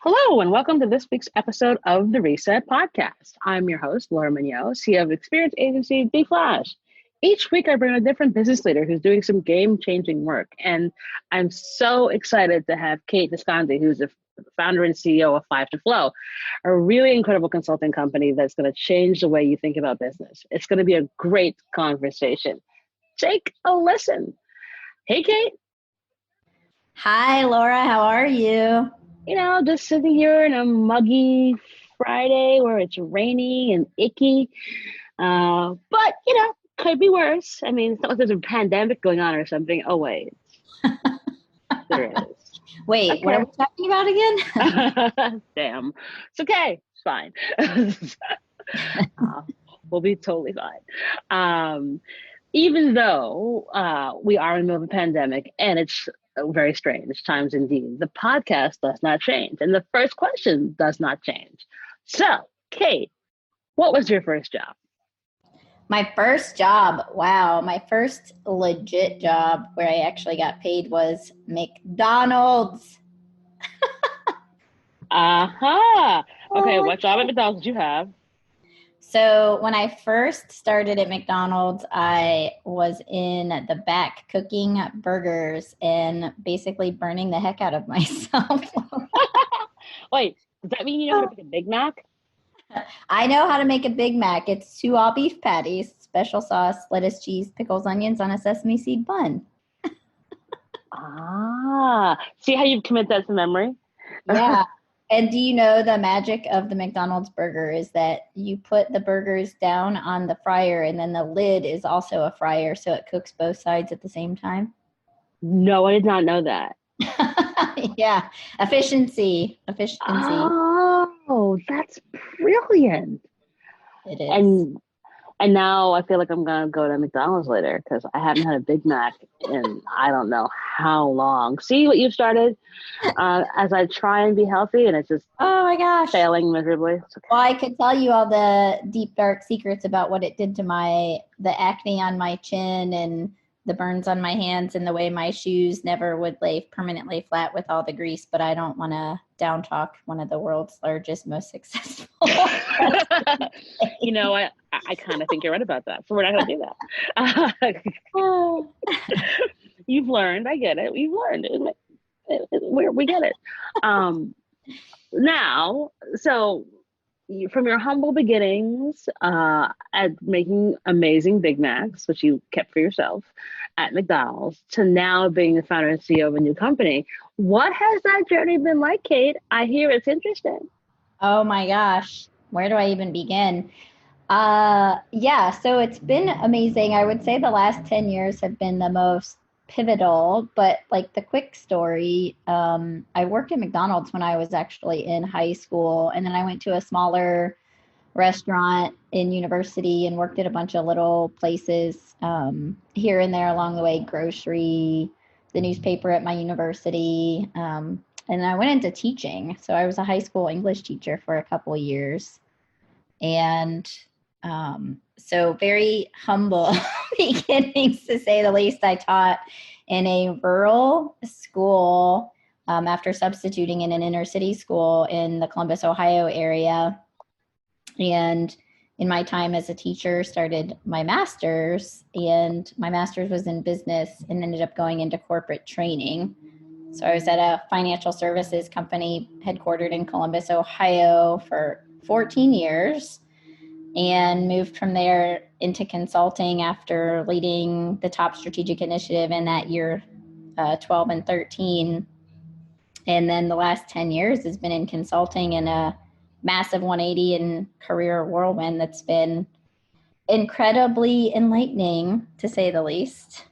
Hello, and welcome to this week's episode of the Reset Podcast. I'm your host, Laura Mignot, CEO of experience agency The Flash. Each week, I bring a different business leader who's doing some game-changing work, and I'm so excited to have Kate Visconti, who's the founder and CEO of Five to Flow, a really incredible consulting company that's going to change the way you think about business. It's going to be a great conversation. Take a listen. Hey, Kate. Hi, Laura. How are you? Just sitting here on a muggy Friday where it's rainy and icky. But could be worse. I mean, it's not like there's a pandemic going on or something. Oh, wait. There is. Wait, what are we talking about again? Damn. It's okay. It's fine. We'll be totally fine. Even though we are in the middle of a pandemic and it's very strange times indeed, the podcast does not change. And the first question does not change. So, Kate, what was your first job? My first job, wow, my first legit job where I actually got paid was McDonald's. Aha. Okay, Oh, what job at McDonald's did you have? So when I first started at McDonald's, I was in the back cooking burgers and basically burning the heck out of myself. Wait, does that mean you know how to make a Big Mac? I know how to make a Big Mac. It's 2 all beef patties, special sauce, lettuce, cheese, pickles, onions on a sesame seed bun. See how you've committed that to memory? Yeah. And do you know the magic of the McDonald's burger is that you put the burgers down on the fryer and then the lid is also a fryer so it cooks both sides at the same time? No, I did not know that. Yeah. Efficiency. Oh, that's brilliant. It is. And now I feel like I'm gonna go to McDonald's later because I haven't had a Big Mac in I don't know how long. See what you've started as I try and be healthy, and it's just Oh my gosh. failing miserably. Okay. Well, I could tell you all the deep, dark secrets about what it did to the acne on my chin and the burns on my hands and the way my shoes never would lay permanently flat with all the grease, but I don't want to down talk one of the world's largest, most successful. I kind of think you're right about that. So we're not going to do that. You've learned. I get it. You've learned. We get it. Now, so from your humble beginnings at making amazing Big Macs, which you kept for yourself at McDonald's, to now being the founder and CEO of a new company, what has that journey been like, Kate? I hear it's interesting. Oh my gosh. Where do I even begin? So it's been amazing. I would say the last 10 years have been the most pivotal, but like the quick story, I worked at McDonald's when I was actually in high school, and then I went to a smaller restaurant in university and worked at a bunch of little places here and there along the way, grocery, the newspaper at my university, and I went into teaching. So I was a high school English teacher for a couple of years. And so very humble beginnings, to say the least. I taught in a rural school after substituting in an inner city school in the Columbus, Ohio area. And in my time as a teacher, started my master's, and my master's was in business and ended up going into corporate training. So I was at a financial services company headquartered in Columbus, Ohio for 14 years. And moved from there into consulting after leading the top strategic initiative in that year, 12 and 13. And then the last 10 years has been in consulting in a massive 180 and career whirlwind that's been incredibly enlightening, to say the least.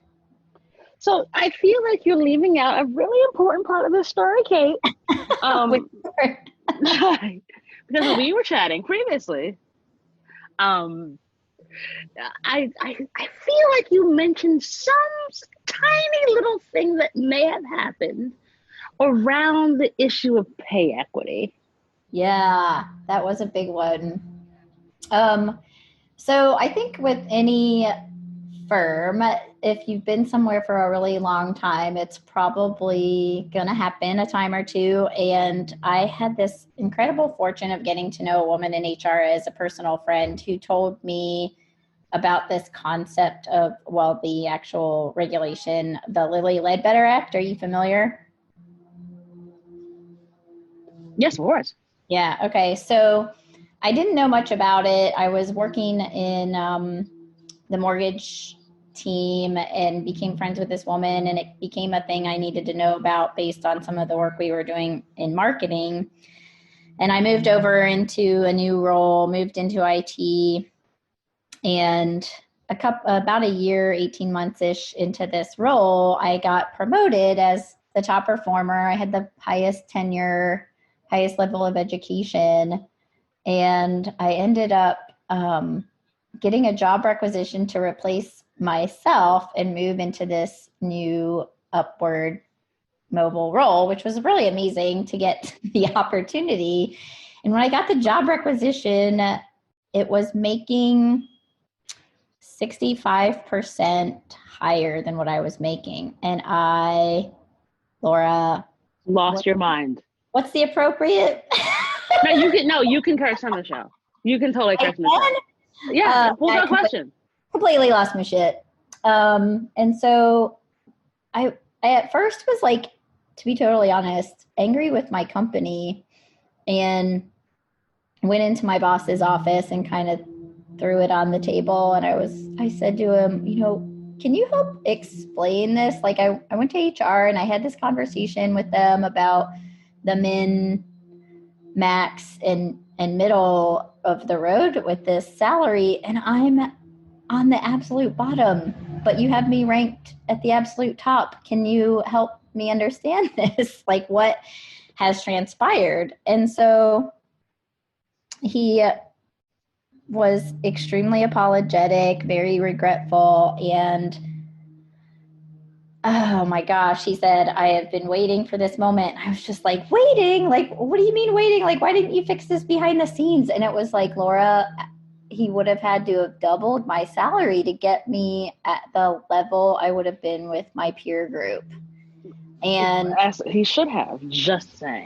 So I feel like you're leaving out a really important part of the story, Kate. Because we were chatting previously. I feel like you mentioned some tiny little thing that may have happened around the issue of pay equity. Yeah, that was a big one. So I think with any firm. If you've been somewhere for a really long time, it's probably going to happen a time or two. And I had this incredible fortune of getting to know a woman in HR as a personal friend who told me about this concept of, well, the actual regulation, the Lily Ledbetter Act. Are you familiar? Yes, of course. Yeah. Okay. So I didn't know much about it. I was working in the mortgage team and became friends with this woman, and it became a thing I needed to know about based on some of the work we were doing in marketing. And I moved over into a new role, moved into IT, and about a year, 18 months ish into this role, I got promoted as the top performer. I had the highest tenure, highest level of education, and I ended up getting a job requisition to replace myself and move into this new upward mobile role, which was really amazing to get the opportunity. And when I got the job requisition, it was making 65% higher than what I was making. And Laura, Lost your mind. what's the appropriate? You can curse on the show. You can totally curse on the show. Yeah, no question. Completely lost my shit. And so I at first was like, to be totally honest, angry with my company, and went into my boss's office and kind of threw it on the table. And I said to him, can you help explain this? Like I went to HR and I had this conversation with them about the min, max, and middle of the road with this salary, and I'm on the absolute bottom, but you have me ranked at the absolute top. Can you help me understand this? Like, what has transpired? And so he was extremely apologetic, very regretful, and oh my gosh, he said, I have been waiting for this moment. I was just like, waiting? Like, what do you mean waiting? Like, why didn't you fix this behind the scenes? And it was like, Laura, he would have had to have doubled my salary to get me at the level I would have been with my peer group. And he should have, just saying.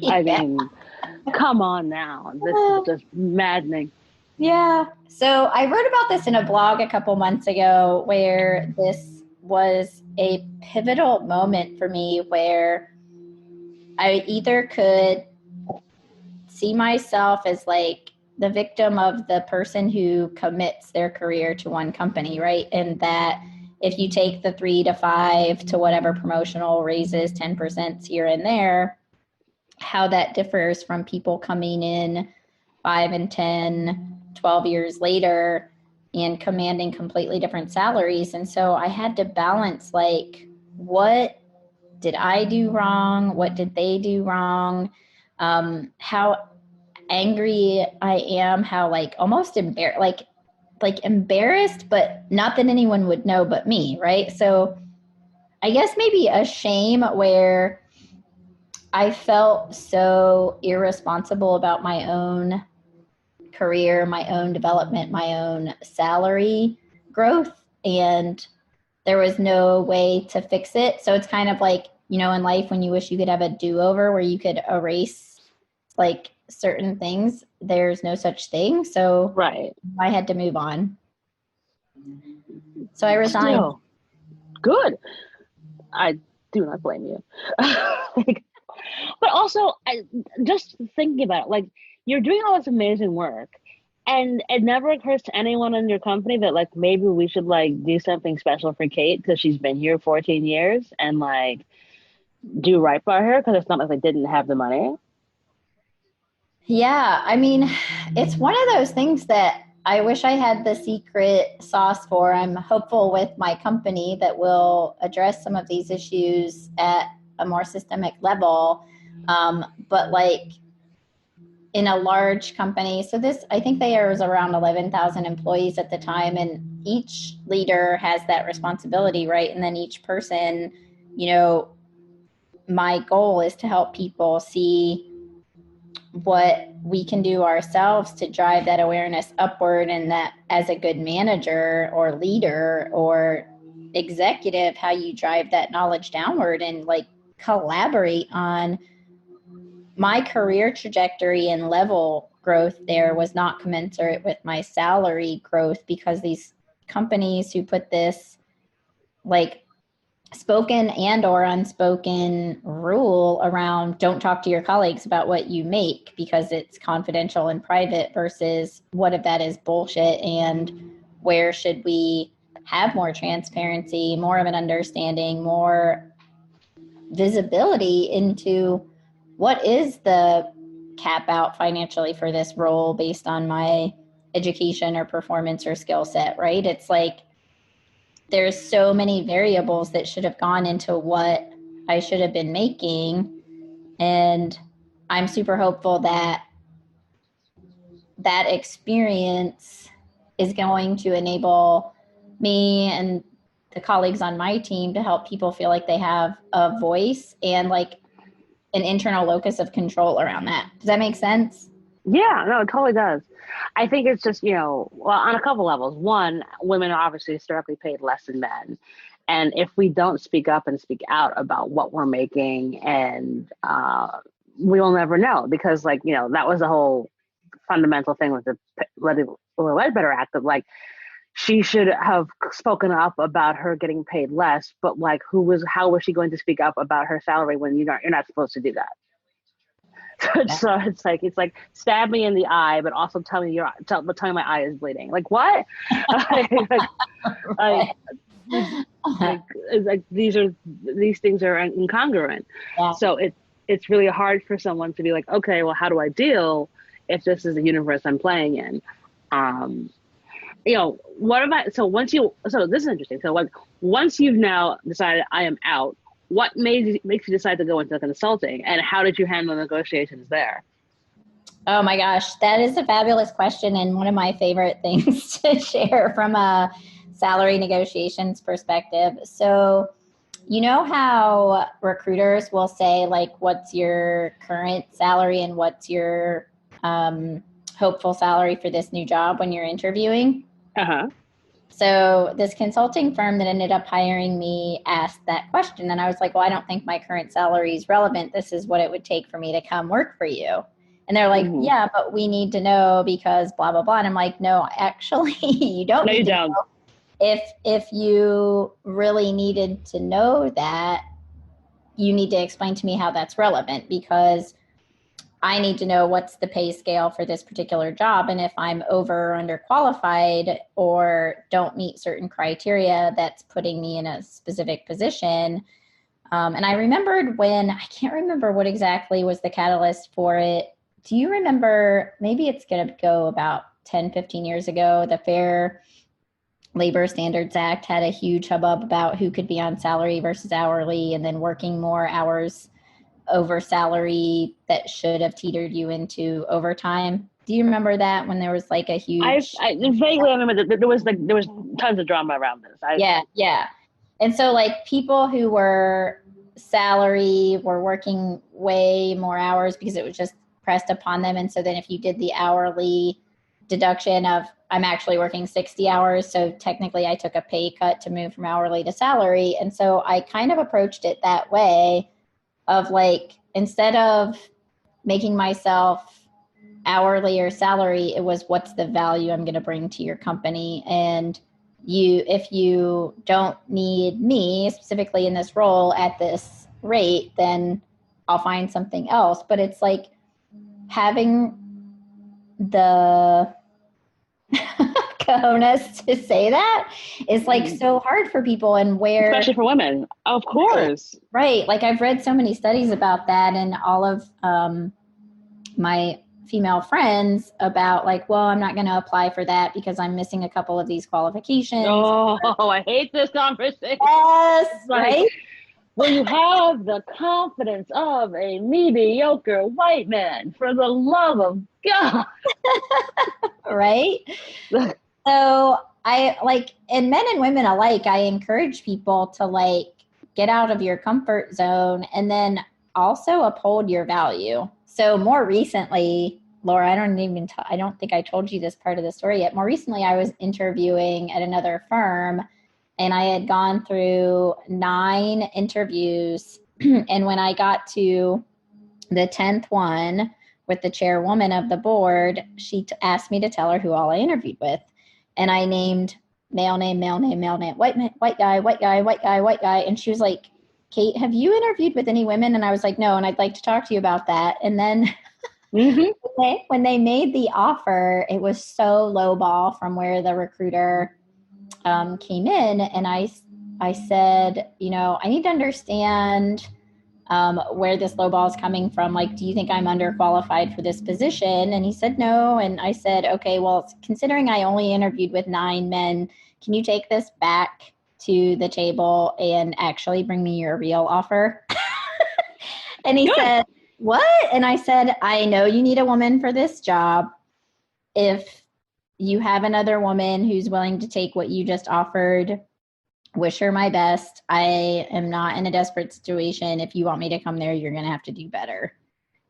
I mean, come on now. This is just maddening. Yeah. So I wrote about this in a blog a couple months ago, where this was a pivotal moment for me, where I either could see myself as like the victim of the person who commits their career to one company, right? And that if you take the 3 to 5 to whatever promotional raises, 10% here and there, how that differs from people coming in 5 and 10, 12 years later and commanding completely different salaries. And so I had to balance, like, what did I do wrong? What did they do wrong? How angry I am, how like almost embarrassed, like embarrassed, but not that anyone would know but me, right? So I guess maybe a shame, where I felt so irresponsible about my own career, my own development, my own salary growth, and there was no way to fix it. So it's kind of like, in life when you wish you could have a do-over where you could erase like certain things, there's no such thing. So right, I had to move on. So I resigned. Still, good. I do not blame you. But also, just thinking about it, like, you're doing all this amazing work, and it never occurs to anyone in your company that like maybe we should like do something special for Kate because she's been here 14 years, and like do right by her, because it's not like they didn't have the money. Yeah, I mean, it's one of those things that I wish I had the secret sauce for. I'm hopeful with my company that we'll address some of these issues at a more systemic level. But like in a large company, so this, I think there was around 11,000 employees at the time, and each leader has that responsibility, right? And then each person, my goal is to help people see what we can do ourselves to drive that awareness upward, and that as a good manager or leader or executive, how you drive that knowledge downward and like collaborate on my career trajectory and level growth there was not commensurate with my salary growth, because these companies who put this like spoken and or unspoken rule around don't talk to your colleagues about what you make because it's confidential and private, versus what if that is bullshit, and where should we have more transparency, more of an understanding, more visibility into what is the cap out financially for this role based on my education or performance or skill set, right? It's like there's so many variables that should have gone into what I should have been making. And I'm super hopeful that that experience is going to enable me and the colleagues on my team to help people feel like they have a voice and like an internal locus of control around that. Does that make sense? Yeah, no, it totally does. I think it's just, well, on a couple levels. One, women are obviously historically paid less than men. And if we don't speak up and speak out about what we're making, and we will never know, because, like, that was the whole fundamental thing with the Lily Ledbetter Act, of like, she should have spoken up about her getting paid less, but like, how was she going to speak up about her salary when you're not supposed to do that? So it's like stab me in the eye, but also tell me my eye is bleeding. Like, what? like, like, like these things are incongruent. Yeah. So it's really hard for someone to be like, okay, well, how do I deal if this is the universe I'm playing in? What about, so this is interesting. So like, once you've now decided I am out, what makes you decide to go into consulting, and how did you handle negotiations there? Oh my gosh, that is a fabulous question, and one of my favorite things to share from a salary negotiations perspective. So, you know how recruiters will say, like, what's your current salary and what's your hopeful salary for this new job when you're interviewing? Uh-huh. So this consulting firm that ended up hiring me asked that question. And I was like, well, I don't think my current salary is relevant. This is what it would take for me to come work for you. And they're like, Mm-hmm. yeah, but we need to know because blah, blah, blah. And I'm like, no, actually, you don't No, need you to don't. know. If you really needed to know that, you need to explain to me how that's relevant, because I need to know what's the pay scale for this particular job. And if I'm over or underqualified or don't meet certain criteria, that's putting me in a specific position. And I remembered when, I can't remember what exactly was the catalyst for it. Do you remember, maybe it's going to go about 10, 15 years ago, the Fair Labor Standards Act had a huge hubbub about who could be on salary versus hourly, and then working more hours over salary that should have teetered you into overtime. Do you remember that, when there was like a huge I vaguely remember that there was tons of drama around this. yeah. And so like people who were salary were working way more hours because it was just pressed upon them. And so then if you did the hourly deduction of, I'm actually working 60 hours, so technically I took a pay cut to move from hourly to salary. And so I kind of approached it that way, of like, instead of making myself hourly or salary, it was, what's the value I'm going to bring to your company? And if you don't need me specifically in this role at this rate, then I'll find something else. But it's like having the cojones to say that is like so hard for people, and where, especially for women, of course. right. Like I've read so many studies about that, and all of my female friends about like, well, I'm not going to apply for that because I'm missing a couple of these qualifications. Oh, I hate this conversation. Yes, Like, right? well, you have the confidence of a mediocre white man, for the love of God. Right? So I like, and men and women alike, I encourage people to like get out of your comfort zone and then also uphold your value. So more recently, Laura, I don't think I told you this part of the story yet. More recently, I was interviewing at another firm and I had gone through 9 interviews. And when I got to the 10th one with the chairwoman of the board, she asked me to tell her who all I interviewed with. And I named male name, male name, male name, white guy, white guy, white guy, white guy. And she was like, Kate, have you interviewed with any women? And I was like, no, and I'd like to talk to you about that. And then when they made the offer, it was so low ball from where the recruiter came in. And I said, I need to understand where this low ball is coming from. Like, do you think I'm underqualified for this position? And he said, no. And I said, okay, well, considering I only interviewed with 9 men, can you take this back to the table and actually bring me your real offer? And he said, what? And I said, I know you need a woman for this job. If you have another woman who's willing to take what you just offered, wish her my best. I am not in a desperate situation. If you want me to come there, you're going to have to do better.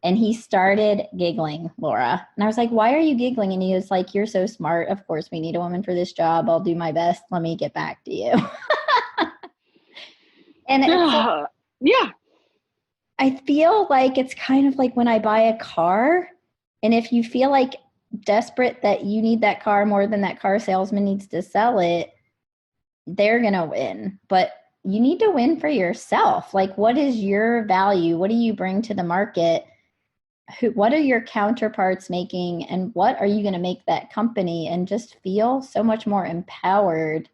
And he started giggling, Laura. And I was like, why are you giggling? And he was like, you're so smart. Of course, we need a woman for this job. I'll do my best. Let me get back to you. And it's yeah. I feel like it's kind of like when I buy a car. And if you feel like desperate that you need that car more than that car salesman needs to sell it, they're going to win. But you need to win for yourself. Like, what is your value? What do you bring to the market? What are your counterparts making? And what are you going to make that company? And just feel so much more empowered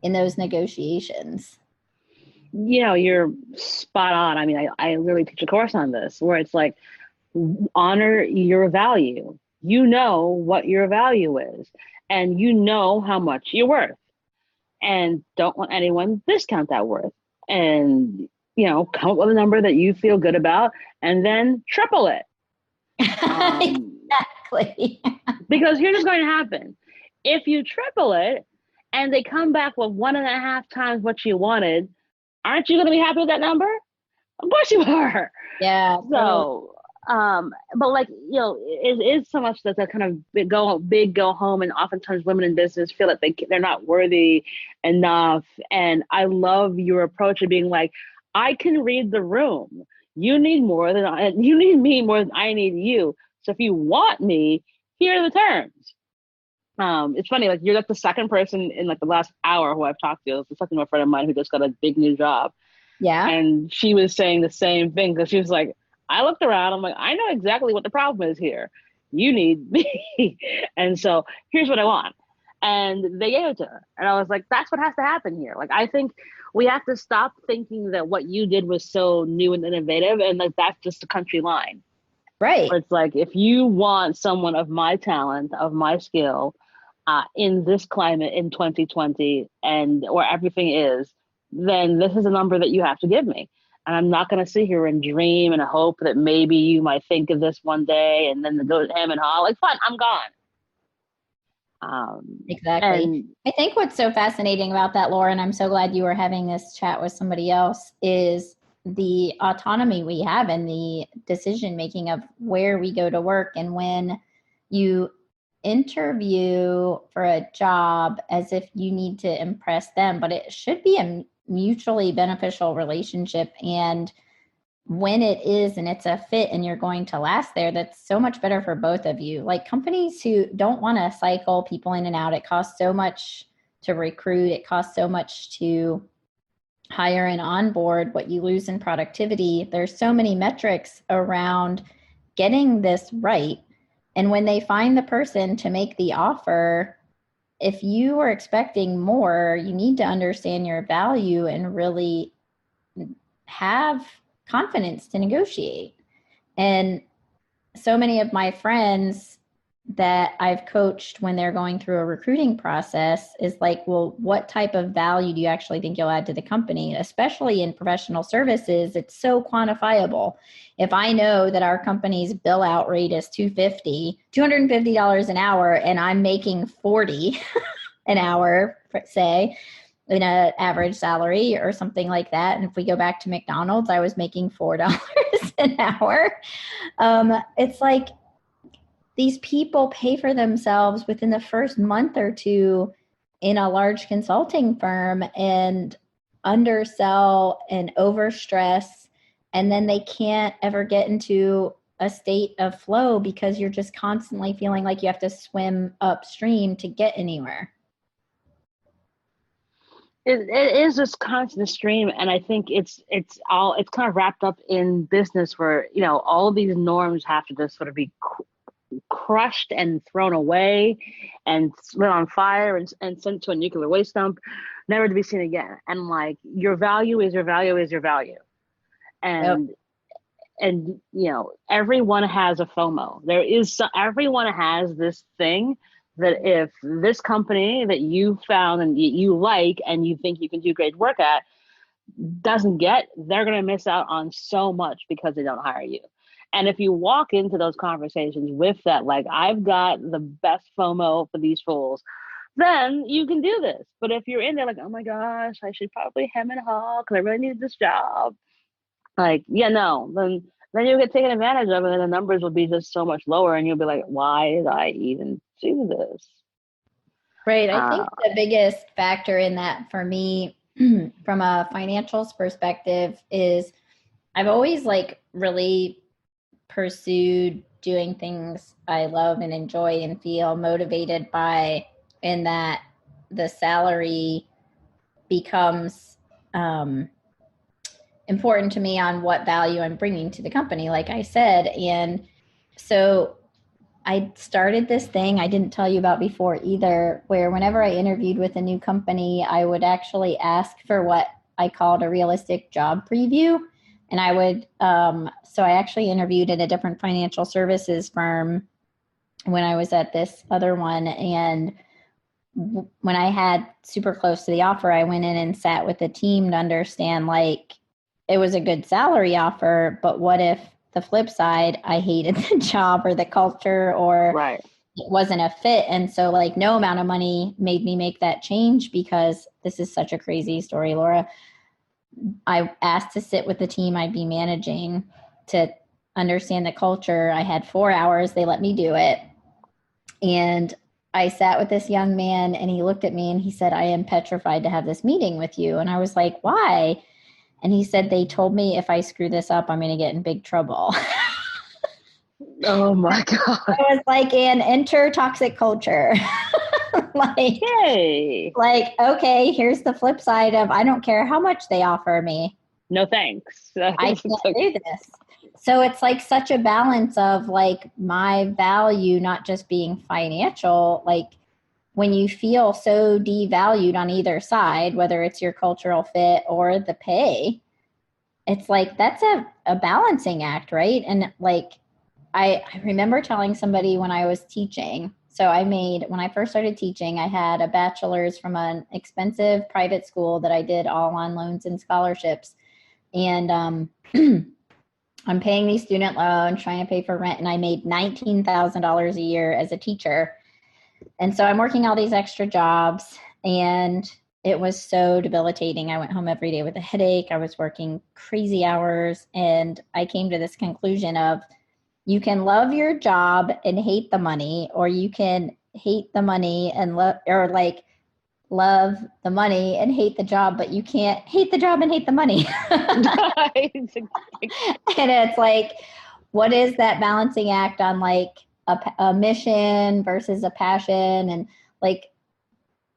in those negotiations. You're spot on. I mean, I literally teach a course on this where it's like, honor your value. You know what your value is, and you know how much you're worth, and don't let anyone discount that worth. And, come up with a number that you feel good about and then triple it. Exactly. Because here's what's going to happen. If you triple it and they come back with 1.5 times what you wanted, aren't you going to be happy with that number? Of course you are. Yeah. So, but like, it is so much that's a kind of go home. And oftentimes women in business feel like they're not worthy enough. And I love your approach of being like, I can read the room. You need me more than I need you. So if you want me, here are the terms. It's funny, like you're like the second person in like the last hour who I've talked to. It's talking to a friend of mine who just got a big new job. Yeah. And she was saying the same thing because she was like, I looked around, I'm like, I know exactly what the problem is here. You need me. And so here's what I want. And they gave it to her. And I was like, that's what has to happen here. Like, I think we have to stop thinking that what you did was so new and innovative and like that's just a country line. Right. But it's like, if you want someone of my talent, of my skill, in this climate in 2020 and where everything is, then this is a number that you have to give me. And I'm not going to sit here and dream and hope that maybe you might think of this one day and then go to him and haw. Like, fine, I'm gone. Exactly. And I think what's so fascinating about that, Laura, and I'm so glad you were having this chat with somebody else, is the autonomy we have in the decision making of where we go to work. And when you interview for a job as if you need to impress them, but it should be a mutually beneficial relationship. And when it is and it's a fit and you're going to last there, that's so much better for both of you. Like companies who don't want to cycle people in and out, it costs so much to recruit, it costs so much to hire and onboard, what you lose in productivity. There's so many metrics around getting this right. And when they find the person to make the offer, if you are expecting more, you need to understand your value and really have confidence to negotiate. And so many of my friends that I've coached when they're going through a recruiting process is like, well, what type of value do you actually think you'll add to the company? Especially in professional services, it's so quantifiable. If I know that our company's bill out rate is $250 an hour, and I'm making $40 an hour, say, in an average salary or something like that. And if we go back to McDonald's, I was making $4 an hour. It's like these people pay for themselves within the first month or two in a large consulting firm and undersell and overstress. And then they can't ever get into a state of flow because you're just constantly feeling like you have to swim upstream to get anywhere. It is this constant stream, and I think it's kind of wrapped up in business where all these norms have to just sort of be crushed and thrown away and lit on fire and sent to a nuclear waste dump, never to be seen again. And like, your value is your value is your value. And Yep. Everyone has a FOMO. Everyone has this thing that if this company that you found and you like and you think you can do great work at doesn't get, they're going to miss out on so much because they don't hire you. And if you walk into those conversations with that, like, I've got the best FOMO for these fools, then you can do this. But if you're in there like, oh my gosh, I should probably hem and haw because I really need this job, like, yeah, no, then you'll get taken advantage of, and then the numbers will be just so much lower, and you'll be like, why did I even do this? Right. I think the biggest factor in that for me, from a financials perspective, is I've always like really pursued doing things I love and enjoy and feel motivated by, in that the salary becomes important to me on what value I'm bringing to the company, like I said. And so I started this thing I didn't tell you about before either, where whenever I interviewed with a new company, I would actually ask for what I called a realistic job preview. And I would, so I actually interviewed at a different financial services firm when I was at this other one. And when I had super close to the offer, I went in and sat with the team to understand, like, it was a good salary offer, but what if the flip side, I hated the job or the culture, or Right. it wasn't a fit? And so like no amount of money made me make that change, because this is such a crazy story, Laura. I asked to sit with the team I'd be managing to understand the culture. I had 4 hours. They let me do it. And I sat with this young man, and he looked at me and he said, I am petrified to have this meeting with you. And I was like, why? And he said, they told me if I screw this up, I'm going to get in big trouble. Oh my God. I was like, and enter toxic culture. Like, Yay. like, okay, here's the flip side of, I don't care how much they offer me. No thanks. I can't do this. So it's like such a balance of like my value not just being financial, like when you feel so devalued on either side, whether it's your cultural fit or the pay, it's like that's a balancing act, right? And like I remember telling somebody when I was teaching, so when I first started teaching, I had a bachelor's from an expensive private school that I did all on loans and scholarships. And I'm paying these student loans, trying to pay for rent, and I made $19,000 a year as a teacher. And so I'm working all these extra jobs, and it was so debilitating. I went home every day with a headache. I was working crazy hours, and I came to this conclusion of, you can love your job and hate the money, or you can hate the money and love the money and hate the job, but you can't hate the job and hate the money. And it's like, what is that balancing act on like a mission versus a passion? And like,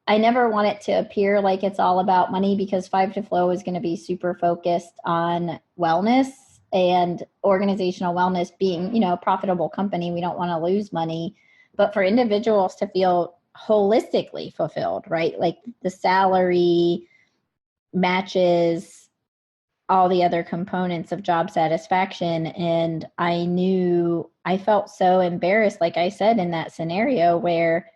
I never want it to appear like it's all about money, because Five to Flow is going to be super focused on wellness and organizational wellness, being, a profitable company. We don't want to lose money, but for individuals to feel holistically fulfilled, right? Like the salary matches all the other components of job satisfaction. And I felt so embarrassed, like I said, in that scenario where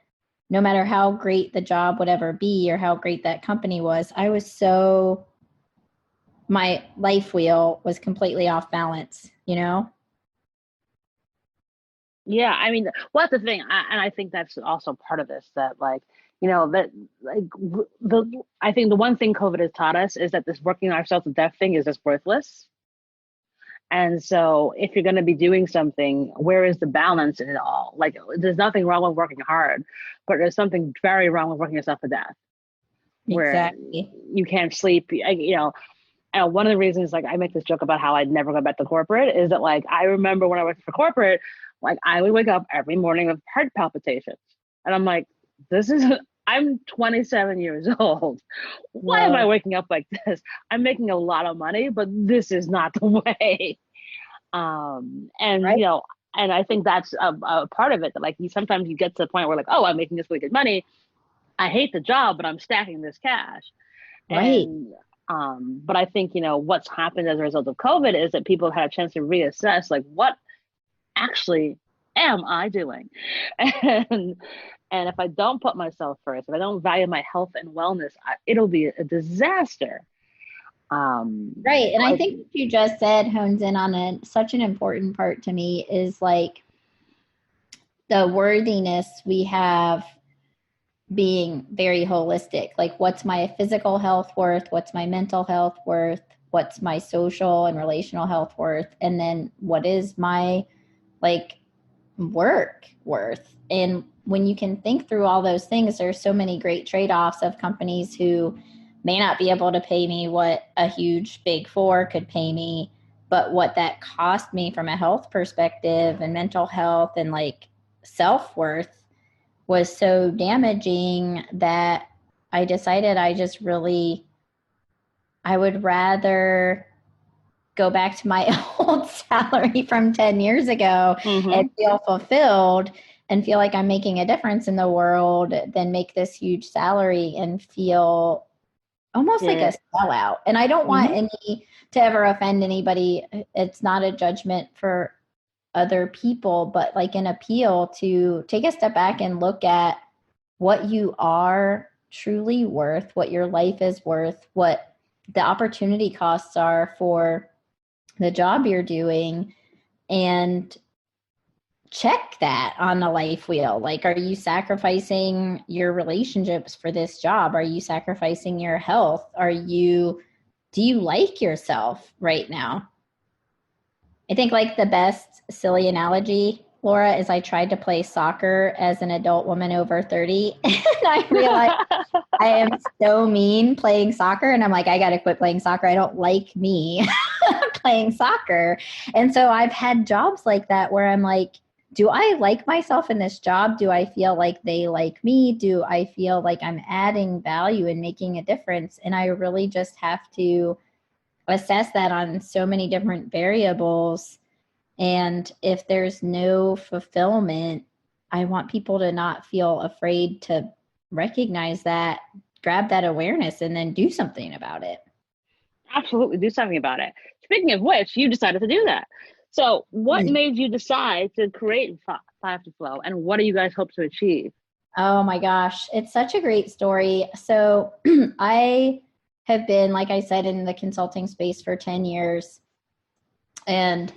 no matter how great the job would ever be or how great that company was, my life wheel was completely off balance, Yeah, I mean, well, that's the thing, and I think that's also part of this, that like that like I think the one thing COVID has taught us is that this working ourselves to death thing is just worthless. And so if you're going to be doing something, where is the balance in it all? Like there's nothing wrong with working hard, but there's something very wrong with working yourself to death where Exactly. you can't sleep. And one of the reasons, like, I make this joke about how I'd never go back to corporate is that, like, I remember when I worked for corporate, like, I would wake up every morning with heart palpitations. And I'm like, this is, I'm 27 years old. Why am I Whoa. waking up like this? I'm making a lot of money, but this is not the way. And, Right. and I think that's a part of it that, like, sometimes you get to the point where, like, oh, I'm making this really good money. I hate the job, but I'm stacking this cash. Right. And but I think what's happened as a result of COVID is that people have had a chance to reassess, like, what actually am I doing? And and if I don't put myself first, if I don't value my health and wellness, it'll be a disaster. Right. And I Like, think what you just said hones in on such an important part to me is like the worthiness we have being very holistic. Like, what's my physical health worth? What's my mental health worth? What's my social and relational health worth? And then what is my like work worth? And when you can think through all those things, there's so many great trade-offs of companies who may not be able to pay me what a huge big four could pay me, but what that cost me from a health perspective and mental health and like self-worth was so damaging that I decided I would rather go back to my old salary from 10 years ago and mm-hmm, feel fulfilled and feel like I'm making a difference in the world than make this huge salary and feel almost like yeah, a sellout. And I don't want mm-hmm, any to ever offend anybody. It's not a judgment for other people, but like an appeal to take a step back and look at what you are truly worth, what your life is worth, what the opportunity costs are for the job you're doing, and check that on the life wheel. Like, are you sacrificing your relationships for this job? Are you sacrificing your health? Do you like yourself right now? I think like the best silly analogy, Laura, is I tried to play soccer as an adult woman over 30 and I realized I am so mean playing soccer. And I'm like, I got to quit playing soccer. I don't like me playing soccer. And so I've had jobs like that where I'm like, do I like myself in this job? Do I feel like they like me? Do I feel like I'm adding value and making a difference? And I really just have to assess that on so many different variables. And if there's no fulfillment, I want people to not feel afraid to recognize that, grab that awareness, and then do something about it. absolutely do something about it. Speaking of which, you decided to do that. So, what made you decide to create Five to Flow, and what do you guys hope to achieve? Oh my gosh, it's such a great story. So I have been, like I said, in the consulting space for 10 years. And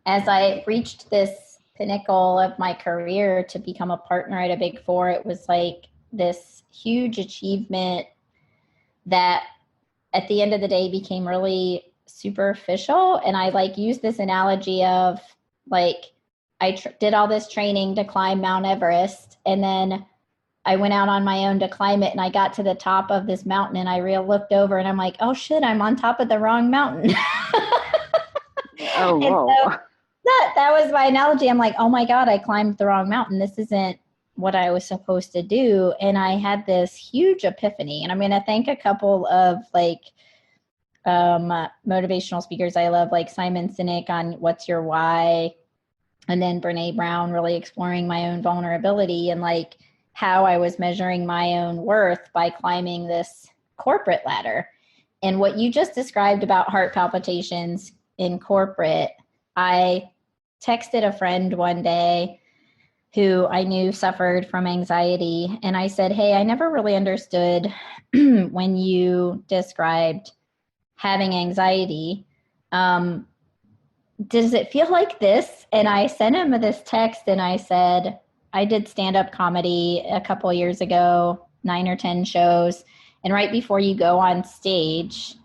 as I reached this pinnacle of my career to become a partner at a big four, it was like this huge achievement that at the end of the day became really superficial. And I like use this analogy of like, did all this training to climb Mount Everest, and then I went out on my own to climb it, and I got to the top of this mountain and I looked over and I'm like, oh shit, I'm on top of the wrong mountain. Oh, And whoa. so that was my analogy. I'm like, oh my God, I climbed the wrong mountain. This isn't what I was supposed to do. And I had this huge epiphany. And I'm going to thank a couple of like motivational speakers I love, like Simon Sinek on What's Your Why, and then Brene Brown really exploring my own vulnerability and like how I was measuring my own worth by climbing this corporate ladder. And what you just described about heart palpitations in corporate, I texted a friend one day who I knew suffered from anxiety. And I said, hey, I never really understood when you described having anxiety. Does it feel like this? And I sent him this text and I said, I did stand-up comedy a couple years ago. 9 or 10 shows. And right before you go on stage,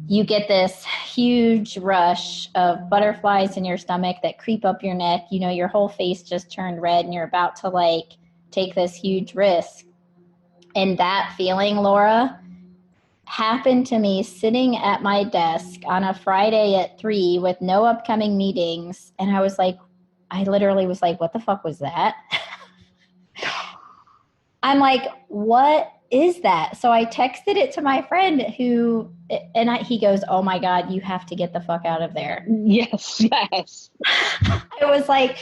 you get this huge rush of butterflies in your stomach that creep up your neck. You know, your whole face just turned red and you're about to like take this huge risk. And that feeling, Laura, happened to me sitting at my desk on a Friday at 3 with no upcoming meetings. And I literally was like, what the fuck was that? I'm like, what is that? So I texted it to my friend he goes, oh my God, you have to get the fuck out of there. Yes, yes. It was like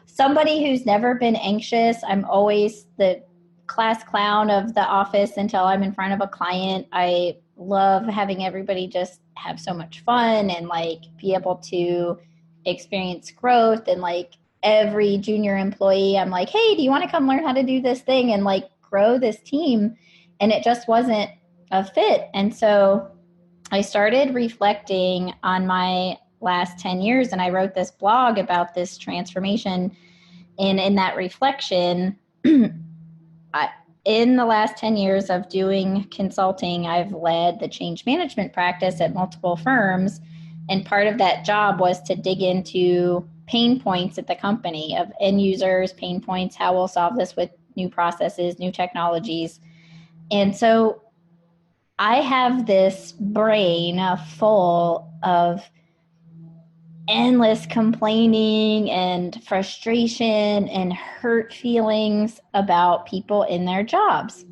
somebody who's never been anxious. I'm always the class clown of the office until I'm in front of a client. I love having everybody just have so much fun and like be able to experience growth. And like every junior employee, I'm like, hey, do you want to come learn how to do this thing and like grow this team? And it just wasn't a fit. And so I started reflecting on my last 10 years and I wrote this blog about this transformation. And in that reflection, in the last 10 years of doing consulting, I've led the change management practice at multiple firms. And part of that job was to dig into pain points at the company of end users, pain points, how we'll solve this with new processes, new technologies. And so I have this brain full of endless complaining and frustration and hurt feelings about people in their jobs.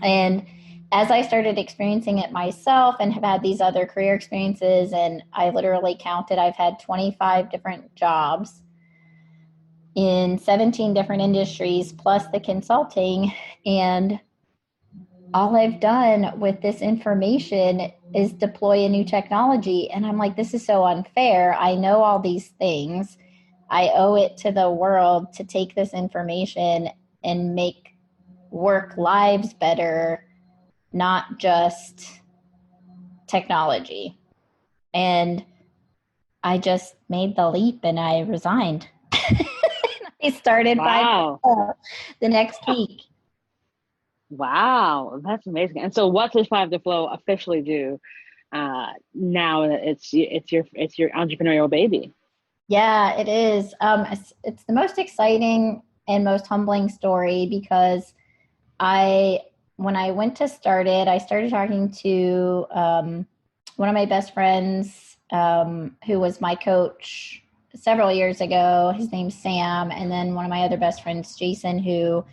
And as I started experiencing it myself and have had these other career experiences, and I literally counted, I've had 25 different jobs in 17 different industries, plus the consulting. And all I've done with this information is deploy a new technology. And I'm like, this is so unfair. I know all these things. I owe it to the world to take this information and make work lives better, not just technology. And I just made the leap and I resigned. I started Wow. the next week. Wow, that's amazing. And so what does Five to Flow officially do now that it's your entrepreneurial baby? Yeah, it is. It's the most exciting and most humbling story because I, when I went to start it, I started talking to one of my best friends who was my coach several years ago. His name's Sam. And then one of my other best friends, Jason, who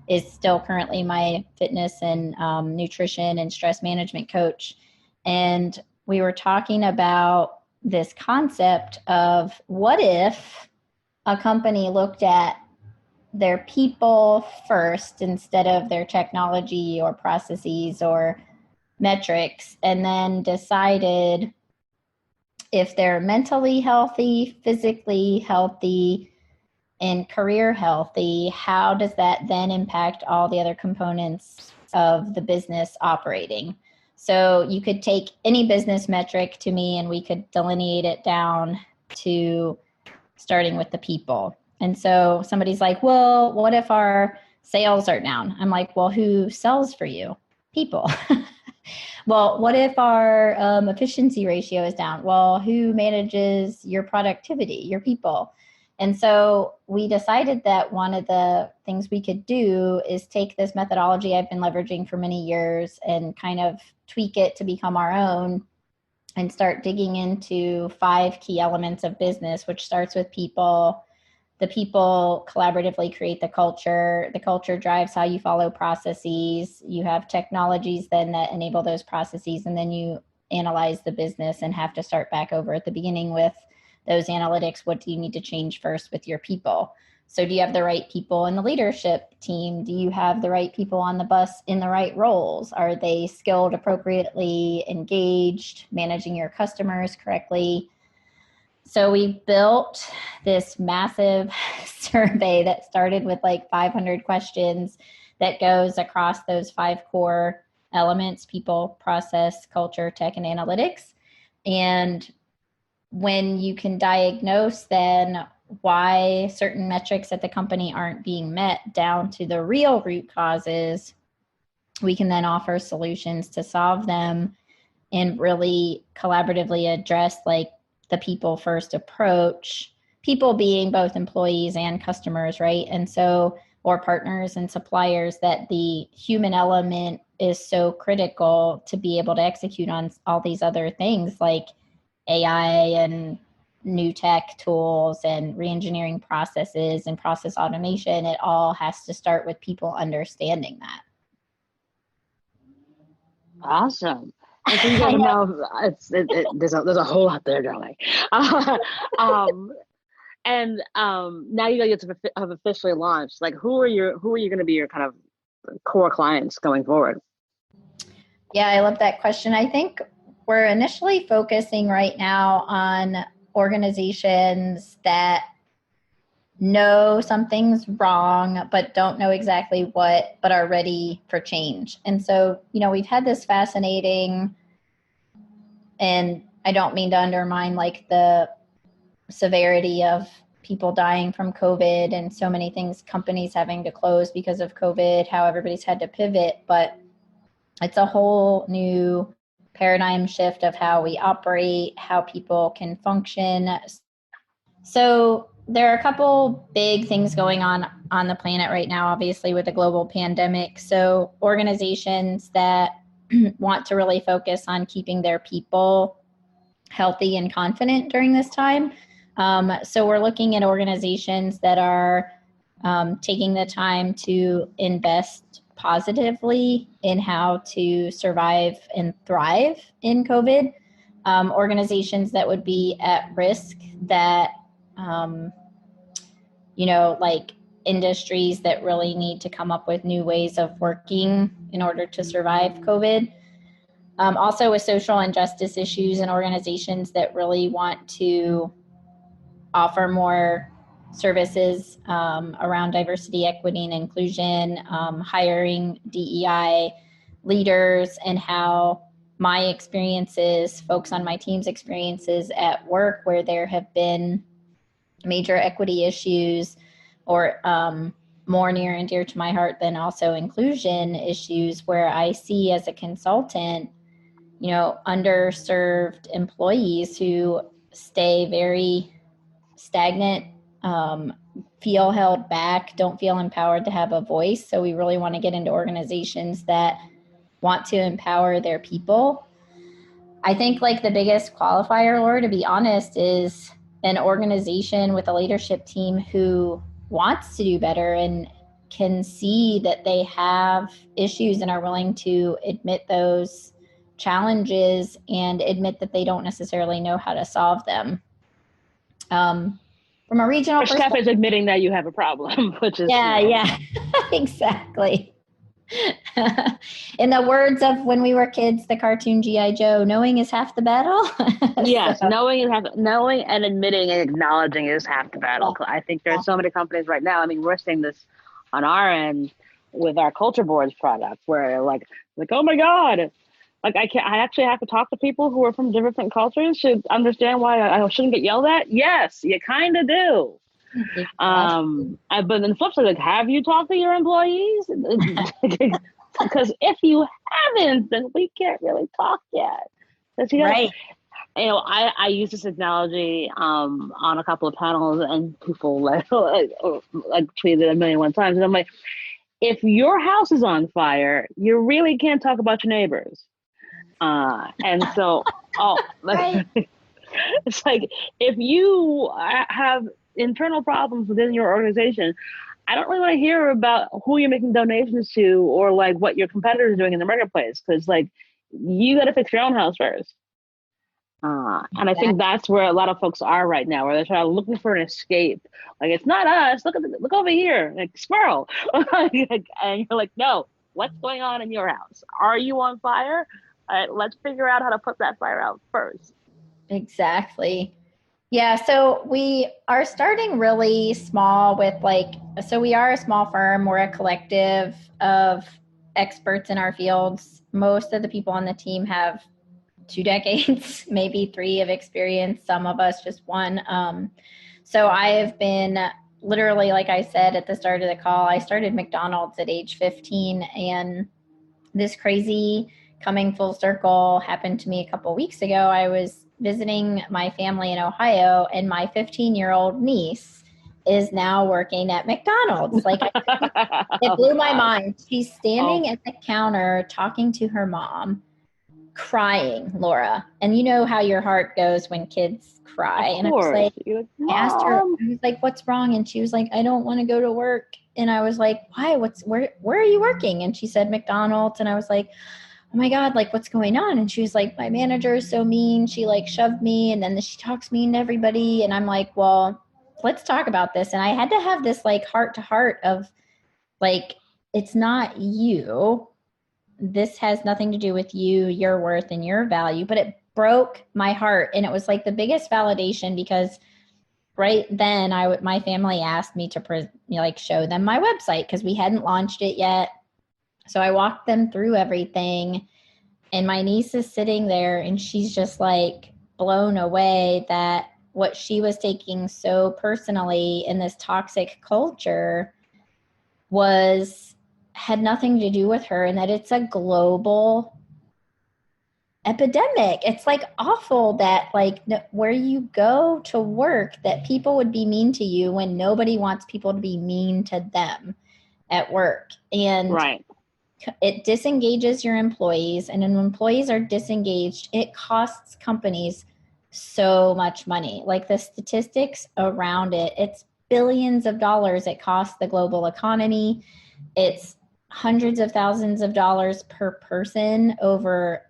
is still currently my fitness and nutrition and stress management coach. And we were talking about this concept of what if a company looked at their people first instead of their technology or processes or metrics, and then decided if they're mentally healthy, physically healthy, and career healthy, how does that then impact all the other components of the business operating? So you could take any business metric to me and we could delineate it down to starting with the people. And so somebody's like, well, what if our sales are down? I'm like, well, who sells for you? People. Well, what if our efficiency ratio is down? Well, who manages your productivity, your people? And so we decided that one of the things we could do is take this methodology I've been leveraging for many years and kind of tweak it to become our own and start digging into 5 key elements of business, which starts with people. The people collaboratively create the culture. The culture drives how you follow processes. You have technologies then that enable those processes, and then you analyze the business and have to start back over at the beginning with those analytics. What do you need to change first with your people? So do you have the right people in the leadership team? Do you have the right people on the bus in the right roles? Are they skilled, appropriately engaged, managing your customers correctly? So we built this massive survey that started with like 500 questions that goes across those 5 core elements: people, process, culture, tech, and analytics. And when you can diagnose then why certain metrics at the company aren't being met down to the real root causes, we can then offer solutions to solve them and really collaboratively address like the people first approach, people being both employees and customers, right? And so, or partners and suppliers, that the human element is so critical to be able to execute on all these other things like AI and new tech tools and reengineering processes and process automation. It all has to start with people understanding that. Awesome. And so you guys are now, there's a whole lot there, darling. Um, now you guys have officially launched. Like, who are you going to be your kind of core clients going forward? Yeah, I love that question. I think we're initially focusing right now on organizations that know something's wrong, but don't know exactly what, but are ready for change. And so, we've had this fascinating, and I don't mean to undermine like the severity of people dying from COVID and so many things, companies having to close because of COVID, how everybody's had to pivot, but it's a whole new paradigm shift of how we operate, how people can function. So there are a couple big things going on the planet right now, obviously with the global pandemic. So organizations that want to really focus on keeping their people healthy and confident during this time. So we're looking at organizations that are taking the time to invest positively in how to survive and thrive in COVID. Organizations that would be at risk, that, like industries that really need to come up with new ways of working in order to survive COVID. Also with social injustice issues, and organizations that really want to offer more services around diversity, equity, and inclusion, hiring DEI leaders, and how my experiences, folks on my team's experiences at work where there have been major equity issues, or more near and dear to my heart than also inclusion issues, where I see as a consultant, underserved employees who stay very stagnant, feel held back, don't feel empowered to have a voice. So we really want to get into organizations that want to empower their people. I think like the biggest qualifier, Laura, to be honest, is an organization with a leadership team who wants to do better and can see that they have issues and are willing to admit those challenges and admit that they don't necessarily know how to solve them. From a regional First step perspective, is admitting that you have a problem, which is yeah, exactly. In the words of when we were kids, the cartoon G.I. Joe, knowing is half the battle. Yes, So, knowing and admitting and acknowledging is half the battle. yeah. I think there are so many companies right now. I mean, we're seeing this on our end with our culture boards products, where like oh my god, like I actually have to talk to people who are from different cultures to understand why I shouldn't get yelled at. Yes, you kind of do. But then the flip side, like, have you talked to your employees? Because if you haven't, then we can't really talk yet. Right. I use this analogy on a couple of panels, and people like tweeted it a million one times, and I'm like, if your house is on fire, you really can't talk about your neighbors. And so, Right. it's like if you have internal problems within your organization, I don't really want to hear about who you're making donations to or like what your competitors are doing in the marketplace, because like you got to fix your own house first. And I think that's where a lot of folks are right now, where they're trying looking for an escape. Like, it's not us. Look over here, like squirrel. And you're like, no, what's going on in your house? Are you on fire? All right, let's figure out how to put that fire out first. Exactly. Yeah, so we are starting really small with so we are a small firm. We're a collective of experts in our fields. Most of the people on the team have 2 decades, maybe 3 of experience. Some of us just 1. So I have been literally, like I said at the start of the call, I started McDonald's at age 15, and this crazy coming full circle happened to me a couple weeks ago. I was visiting my family in Ohio, and my 15-year-old niece is now working at McDonald's. Like, it Oh blew my gosh. mind. She's Oh, standing at the counter talking to her mom, crying, Laura. And you know how your heart goes when kids cry. of And I was course. like, You're like, I asked her, Mom. I was like, what's wrong? And she was like, I don't want to go to work. And I was like, why? Where are you working? And she said, McDonald's. And I was like, oh my God, like, what's going on? And she was like, my manager is so mean. She like shoved me, and then she talks mean to everybody. And I'm like, well, let's talk about this. And I had to have this like heart to heart of like, it's not you. This has nothing to do with you, your worth, and your value. But it broke my heart. And it was like the biggest validation because right then my family asked me to like show them my website because we hadn't launched it yet. So I walked them through everything, and my niece is sitting there and she's just like blown away that what she was taking so personally in this toxic culture was had nothing to do with her, and that it's a global epidemic. It's like awful that like where you go to work that people would be mean to you when nobody wants people to be mean to them at work. And Right. it disengages your employees, and when employees are disengaged, it costs companies so much money. Like the statistics around it, it's billions of dollars it costs the global economy. It's hundreds of thousands of dollars per person over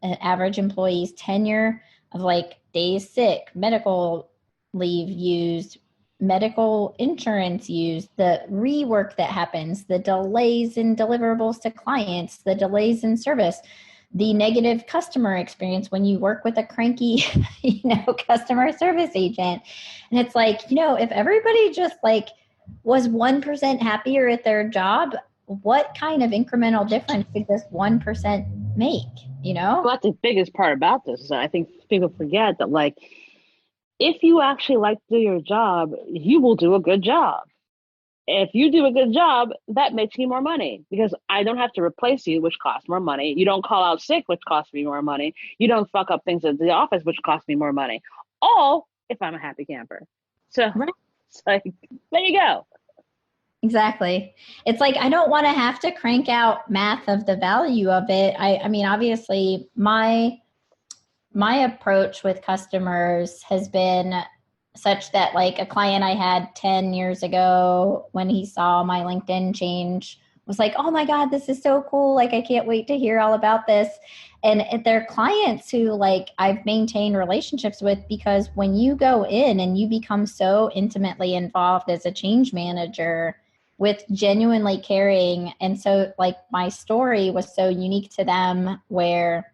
an average employee's tenure of like days sick, medical leave used, medical insurance used, the rework that happens, the delays in deliverables to clients, the delays in service, the negative customer experience when you work with a cranky, customer service agent. And it's like, if everybody just like was 1% happier at their job, what kind of incremental difference could this 1% make, you know? Well, that's the biggest part about this is that I think people forget that, like, if you actually like to do your job, you will do a good job. If you do a good job, that makes you more money because I don't have to replace you, which costs more money. You don't call out sick, which costs me more money. You don't fuck up things at the office, which costs me more money. All if I'm a happy camper. So Right. it's like, there you go. Exactly. It's like I don't want to have to crank out math of the value of it. I mean, obviously, my approach with customers has been such that like a client I had 10 years ago, when he saw my LinkedIn change, was like, oh my God, this is so cool. Like, I can't wait to hear all about this. And they're clients who like I've maintained relationships with, because when you go in and you become so intimately involved as a change manager with genuinely caring. And so like my story was so unique to them, where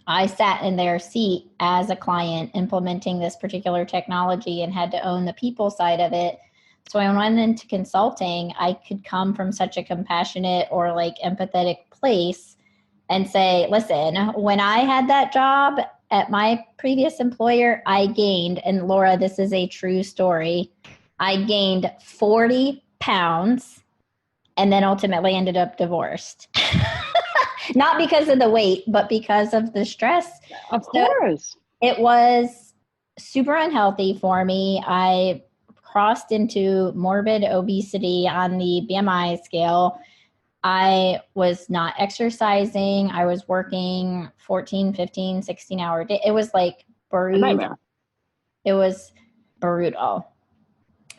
I sat in their seat as a client implementing this particular technology and had to own the people side of it. So when I went into consulting, I could come from such a compassionate or like empathetic place and say, listen, when I had that job at my previous employer, I gained, and Laura, this is a true story, I gained 40 pounds and then ultimately ended up divorced. Not because of the weight, but because of the stress. Of So course. it was super unhealthy for me. I crossed into morbid obesity on the BMI scale. I was not exercising. I was working 14, 15, 16-hour day. It was like A brutal. nightmare. It was brutal.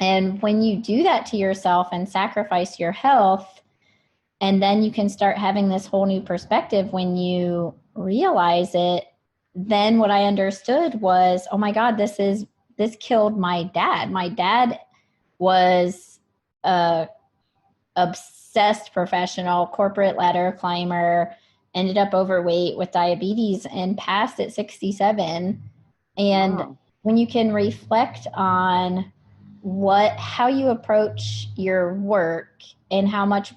And when you do that to yourself and sacrifice your health, and then you can start having this whole new perspective when you realize it. Then what I understood was, oh my God, this killed my dad. My dad was a obsessed professional, corporate ladder climber, ended up overweight with diabetes and passed at 67. And Wow. when you can reflect on how you approach your work and how much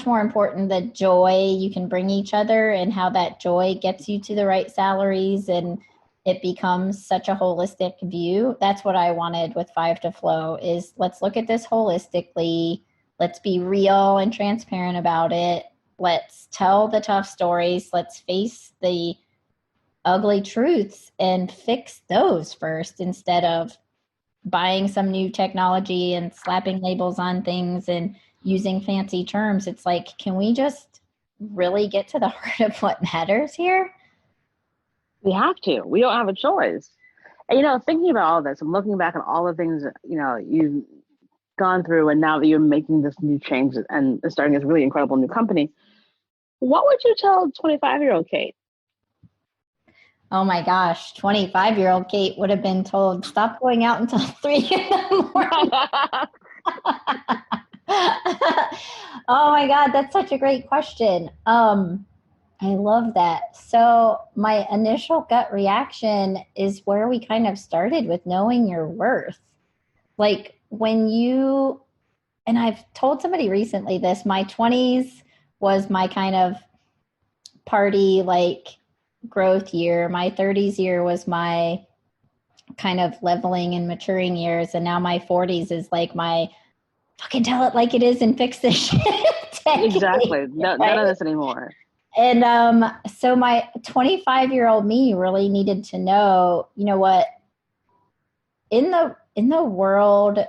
more important the joy you can bring each other, and how that joy gets you to the right salaries, and it becomes such a holistic view. That's what I wanted with Five to Flow, is let's look at this holistically. Let's be real and transparent about it. Let's tell the tough stories. Let's face the ugly truths and fix those first instead of buying some new technology and slapping labels on things and using fancy terms. It's like, can we just really get to the heart of what matters here? We have to. We don't have a choice. And thinking about all this, I'm looking back on all the things that, you've gone through, and now that you're making this new change and starting this really incredible new company, what would you tell 25-year-old Kate? Oh my gosh, 25-year-old Kate would have been told, stop going out until 3 in the morning. Oh my God, that's such a great question. I love that. So my initial gut reaction is where we kind of started with knowing your worth. Like when you, and I've told somebody recently this, my 20s was my kind of party, like growth year. My 30s year was my kind of leveling and maturing years. And now my 40s is like my fucking tell it like it is and fix this shit. Exactly. No, right? None of this anymore. And so my 25-year-old me really needed to know, you know what, in the world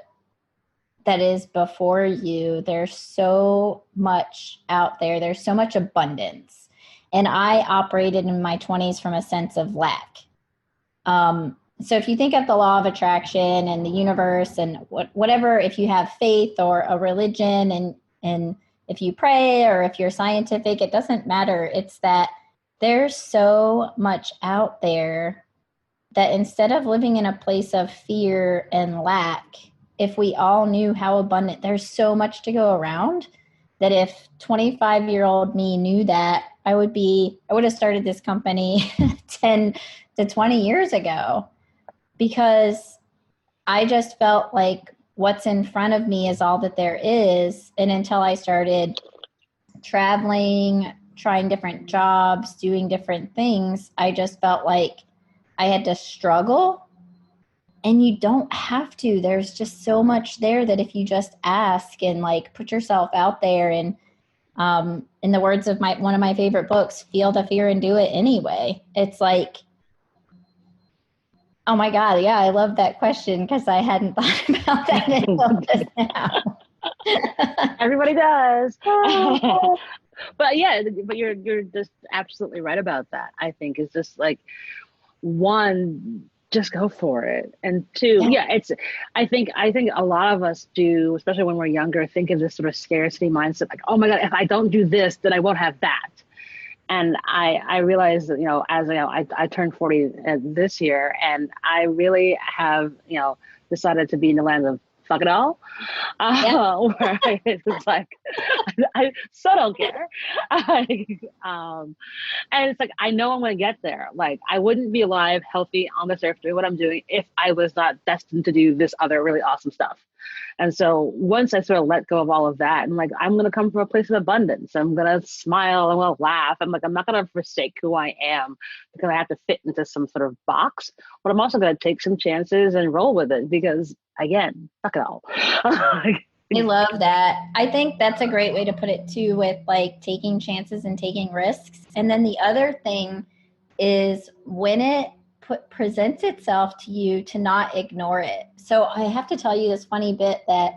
that is before you, there's so much out there. There's so much abundance. And I operated in my 20s from a sense of lack. So if you think of the law of attraction and the universe and whatever, if you have faith or a religion and if you pray or if you're scientific, it doesn't matter. It's that there's so much out there that instead of living in a place of fear and lack, if we all knew how abundant, there's so much to go around, that if 25-year-old me knew that, I would have started this company 10 to 20 years ago, because I just felt like what's in front of me is all that there is. And until I started traveling, trying different jobs, doing different things, I just felt like I had to struggle. And you don't have to. There's just so much there that if you just ask and like put yourself out there, and in the words of one of my favorite books, feel the fear and do it anyway. It's like, oh my God, yeah, I love that question because I hadn't thought about that until just now. Everybody does. But yeah, but you're just absolutely right about that. I think it's just like, one, just go for it. And two, I think a lot of us do, especially when we're younger, think of this sort of scarcity mindset, like, oh my God, if I don't do this, then I won't have that. And I realized that, as I turned 40 this year, and I really have, decided to be in the land of fuck it all, where it's like, I so don't care. And it's like, I know I'm going to get there. Like, I wouldn't be alive, healthy on this earth doing what I'm doing if I was not destined to do this other really awesome stuff. And so once I sort of let go of all of that, and like, I'm going to come from a place of abundance. I'm going to smile. I'm going to laugh. I'm not going to forsake who I am because I have to fit into some sort of box, but I'm also going to take some chances and roll with it because, again, fuck it all. I love that. I think that's a great way to put it too, with like taking chances and taking risks. And then the other thing is when it presents itself to you, to not ignore it. So I have to tell you this funny bit that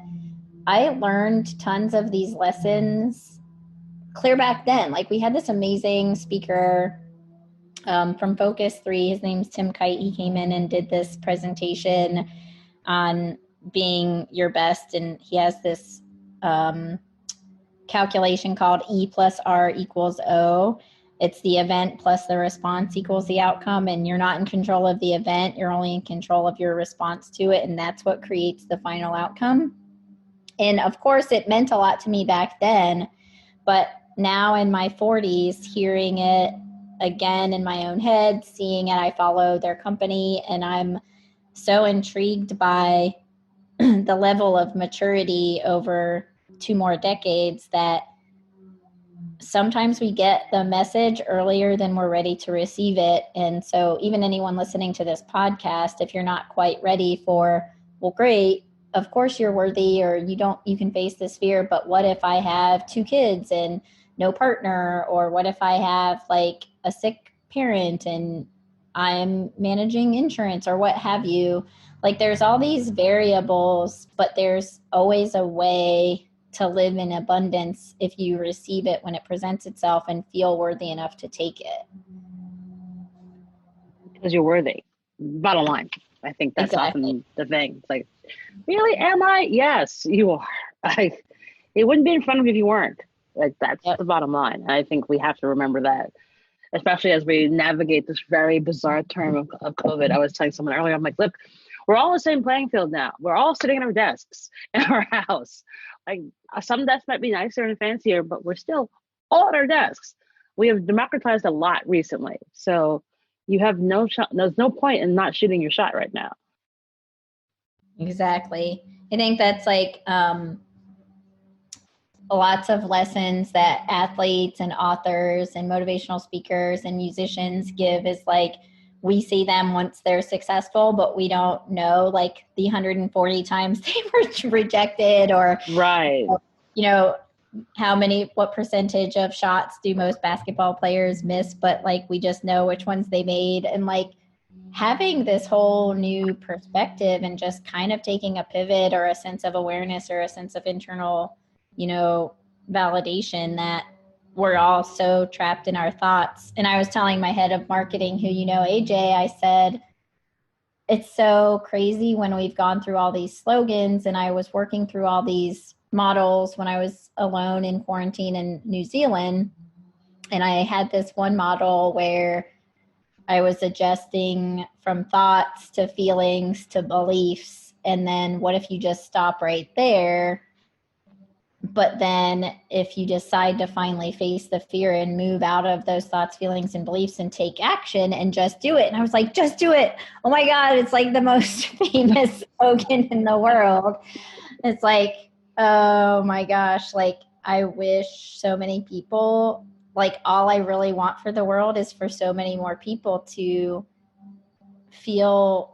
I learned tons of these lessons clear back then. Like, we had this amazing speaker from Focus 3. His name's Tim Kite. He came in and did this presentation on being your best. And he has this calculation called E plus R equals O. It's the event plus the response equals the outcome. And you're not in control of the event. You're only in control of your response to it. And that's what creates the final outcome. And of course, it meant a lot to me back then. But now in my 40s, hearing it again in my own head, seeing it, I follow their company, and I'm so intrigued by the level of maturity over 2 more decades that sometimes we get the message earlier than we're ready to receive it. And so even anyone listening to this podcast, if you're not quite ready for, well, great, of course you're worthy, or you can face this fear, but what if I have 2 kids and no partner? Or what if I have like a sick parent and I'm managing insurance or what have you? Like there's all these variables, but there's always a way to live in abundance if you receive it when it presents itself and feel worthy enough to take it. Because you're worthy. Bottom line. I think that's Exactly. often the thing. It's like, really, am I? Yes, you are. It wouldn't be in front of you if you weren't. Like that's Yep. the bottom line. And I think we have to remember that, especially as we navigate this very bizarre term of COVID. I was telling someone earlier, I'm like, look, we're all on the same playing field now. We're all sitting at our desks in our house. Like some desks might be nicer and fancier, but we're still all at our desks. We have democratized a lot recently. So you have no shot. There's no point in not shooting your shot right now. Exactly. I think that's like lots of lessons that athletes and authors and motivational speakers and musicians give is like, we see them once they're successful, but we don't know like the 140 times they were rejected, or Right. you know, what percentage of shots do most basketball players miss, but like we just know which ones they made. And like having this whole new perspective and just kind of taking a pivot or a sense of awareness or a sense of internal, validation that we're all so trapped in our thoughts. And I was telling my head of marketing, who, AJ, I said, it's so crazy when we've gone through all these slogans, and I was working through all these models when I was alone in quarantine in New Zealand. And I had this one model where I was adjusting from thoughts to feelings to beliefs. And then what if you just stop right there? But then if you decide to finally face the fear and move out of those thoughts, feelings, and beliefs and take action and just do it. And I was like, just do it. Oh my God, it's like the most famous slogan in the world. It's like, oh my gosh, like I wish so many people, like all I really want for the world is for so many more people to feel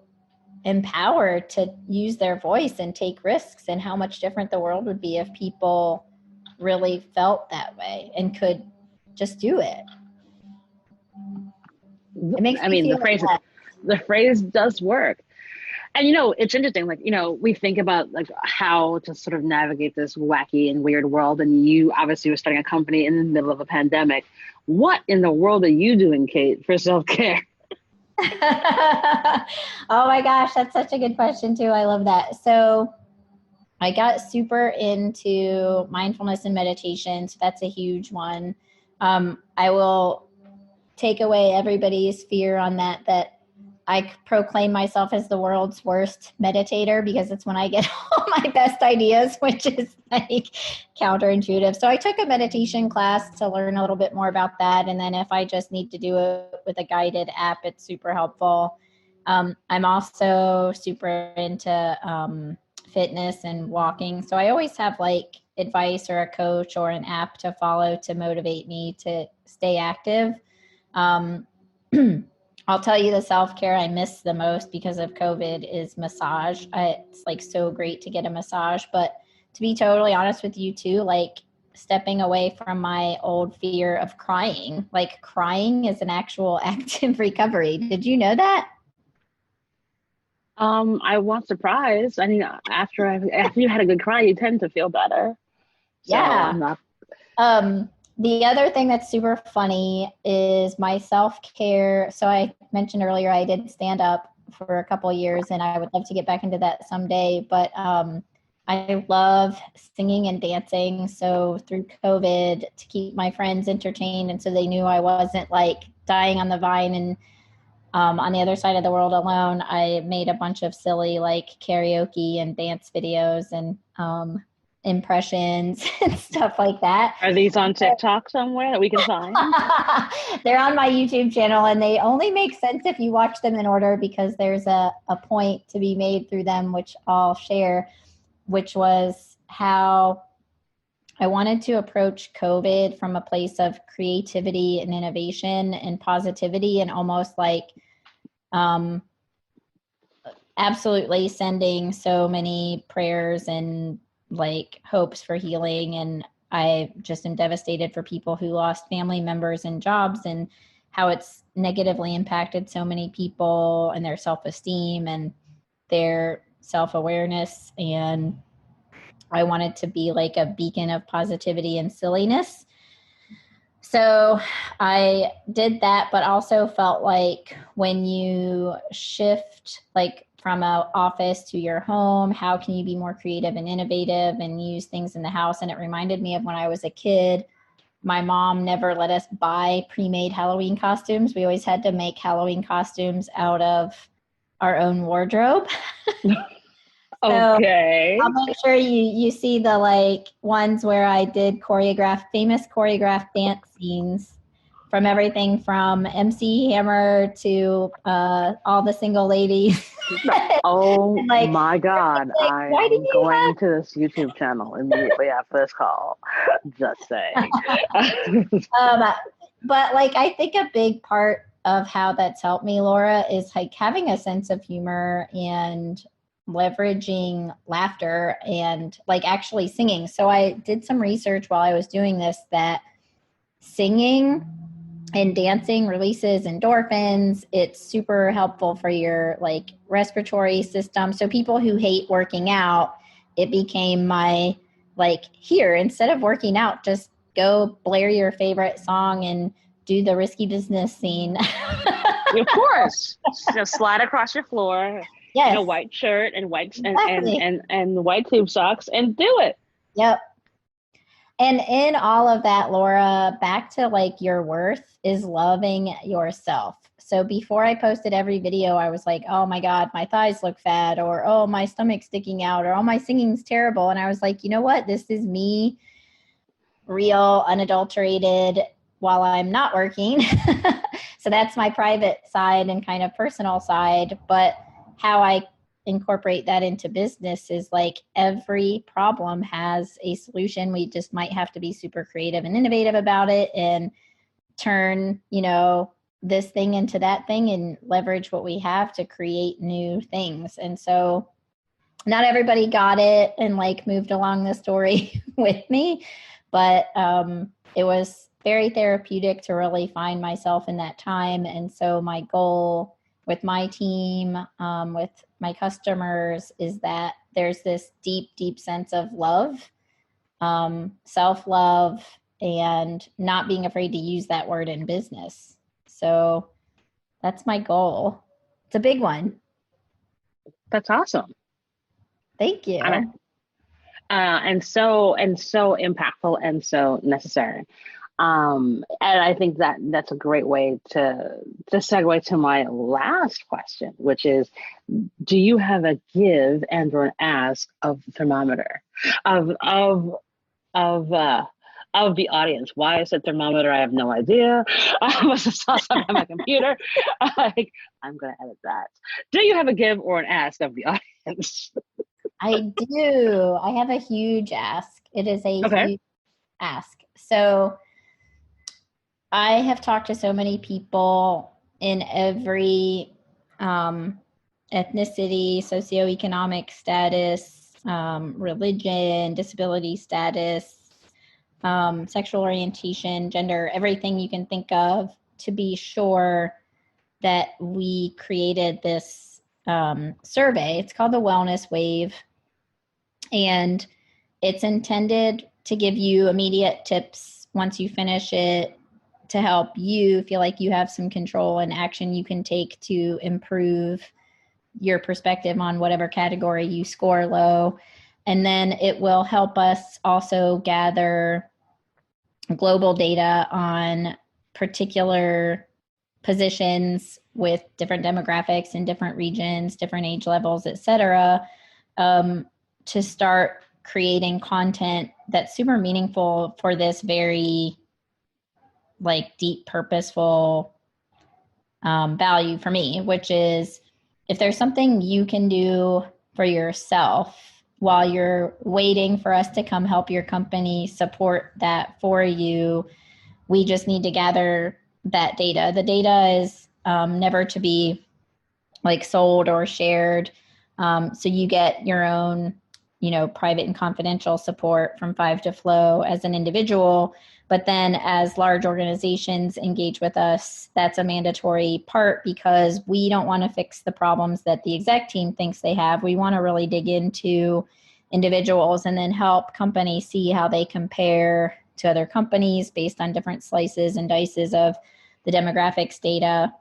empowered to use their voice and take risks, and how much different the world would be if people really felt that way and could just do it. It makes I me mean, feel blessed. the phrase does work. And it's interesting, like, we think about like how to sort of navigate this wacky and weird world. And you obviously were starting a company in the middle of a pandemic. What in the world are you doing, Kate, for self-care? Oh my gosh, that's such a good question too. I love that. So I got super into mindfulness and meditation. So that's a huge one. I will take away everybody's fear on that I proclaim myself as the world's worst meditator, because it's when I get all my best ideas, which is like counterintuitive. So I took a meditation class to learn a little bit more about that. And then if I just need to do it with a guided app, it's super helpful. I'm also super into fitness and walking. So I always have like advice or a coach or an app to follow to motivate me to stay active. Um, I'll tell you, the self-care I miss the most because of COVID is massage. It's like so great to get a massage, but to be totally honest with you too, like stepping away from my old fear of crying, like crying is an actual active recovery. Did you know that? I was surprised. I mean, after you had a good cry, you tend to feel better. So I'm Yeah. not. The other thing that's super funny is my self-care. So I mentioned earlier I did stand up for a couple of years, and I would love to get back into that someday. But I love singing and dancing. So through COVID, to keep my friends entertained, and so they knew I wasn't like dying on the vine and on the other side of the world alone, I made a bunch of silly like karaoke and dance videos and impressions and stuff like that. Are these on TikTok somewhere that we can find? They're on my YouTube channel, and they only make sense if you watch them in order, because there's a point to be made through them, which I'll share, which was how I wanted to approach COVID from a place of creativity and innovation and positivity, and almost like um, absolutely sending so many prayers and like hopes for healing. And I just am devastated for people who lost family members and jobs, and how it's negatively impacted so many people and their self-esteem and their self-awareness. And I wanted to be like a beacon of positivity and silliness. So I did that, but also felt like when you shift like from an office to your home, how can you be more creative and innovative and use things in the house? And it reminded me of when I was a kid. My mom never let us buy pre-made Halloween costumes. We always had to make Halloween costumes out of our own wardrobe. So Okay. I'll make sure you see the like ones where I did famous choreographed dance scenes from everything from MC Hammer to all the single ladies. Oh Like, my God. like, I why do am you going have to this YouTube channel immediately after this call. Just saying. um, but like I think a big part of how that's helped me, Laura, is like having a sense of humor and leveraging laughter and like actually singing. So I did some research while I was doing this that singing and dancing releases endorphins. It's super helpful for your like respiratory system. So people who hate working out, it became my like, here, instead of working out, just go blare your favorite song and do the risky business scene. Of course. Just slide across your floor in a Yes, white shirt and exactly. and white tube socks and do it. Yep. And in all of that, Laura, back to like your worth is loving yourself. So before I posted every video, I was like, oh my God, my thighs look fat, or oh, my stomach's sticking out, or oh, my singing's terrible. And I was like, you know what? This is me, real, unadulterated, while I'm not working. So that's my private side and kind of personal side. But how I incorporate that into business is like every problem has a solution. We just might have to be super creative and innovative about it and turn, this thing into that thing and leverage what we have to create new things. And so not everybody got it and like moved along the story with me, but it was very therapeutic to really find myself in that time. And so my goal with my team, with my customers, is that there's this deep, deep sense of love, self-love, and not being afraid to use that word in business. So that's my goal. It's a big one. That's awesome. Thank And you. so impactful and so necessary. And I think that that's a great way to segue to my last question, which is, do you have a give and or an ask of the thermometer of of of uh of the audience? Why I said thermometer, I have no idea. I must have saw something on my computer. Like, I'm gonna edit that. Do you have a give or an ask of the audience? I do. I have a huge ask. It is a Okay. huge ask. So I have talked to so many people in every um, ethnicity, socioeconomic status, religion, disability status, sexual orientation, gender, everything you can think of, to be sure that we created this survey. It's called the Wellness Wave, and it's intended to give you immediate tips once you finish it to help you feel like you have some control and action you can take to improve your perspective on whatever category you score low. And then it will help us also gather global data on particular positions with different demographics in different regions, different age levels, et cetera, to start creating content that's super meaningful for this very like deep, purposeful value for me, which is, if there's something you can do for yourself while you're waiting for us to come help your company support that for you, we just need to gather that data. The data is never to be like sold or shared. So you get your own, private and confidential support from Five to Flow as an individual. But then as large organizations engage with us, that's a mandatory part because we don't want to fix the problems that the exec team thinks they have. We want to really dig into individuals and then help companies see how they compare to other companies based on different slices and dices of the demographics data.